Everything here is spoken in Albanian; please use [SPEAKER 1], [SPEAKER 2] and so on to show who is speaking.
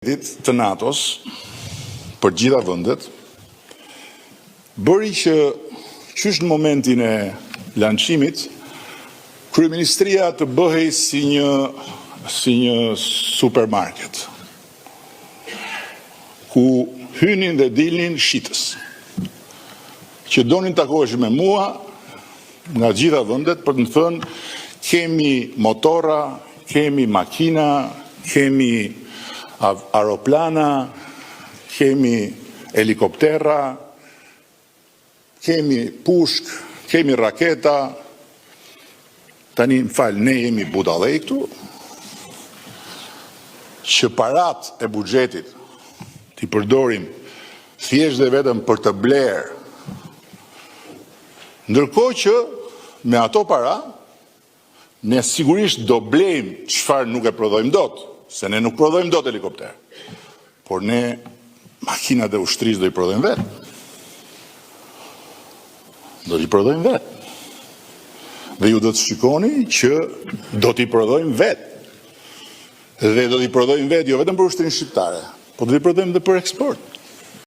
[SPEAKER 1] të NATO-s për gjitha vendet bëri që qysh në momentin e lançimit kryeministria të bëhej si një supermarket ku hynin dhe dilnin shitës që donin takohesh me mua nga gjitha vendet për të më thënë kemi motora, kemi makina, kemi aeroplana, kemi helikoptera, kemi pushk, kemi raketa. Tani më falë, ne jemi budallej këtu, që parat e buxhetit t'i përdorim thjesht dhe vetëm për të blerë, ndërkohë që me ato para ne sigurisht do blejmë çfarë nuk e prodhojmë dot, se ne nuk prodhojmë dot helikopter, por ne makinat e ushtrisë do i prodhojmë vetë. Do t'i prodhojmë vetë. Dhe ju do të shikoni që do t'i prodhojmë vetë. Dhe do t'i prodhojmë vetë jo vetëm për ushtrinë shqiptare, por do t'i prodhojmë dhe për eksport.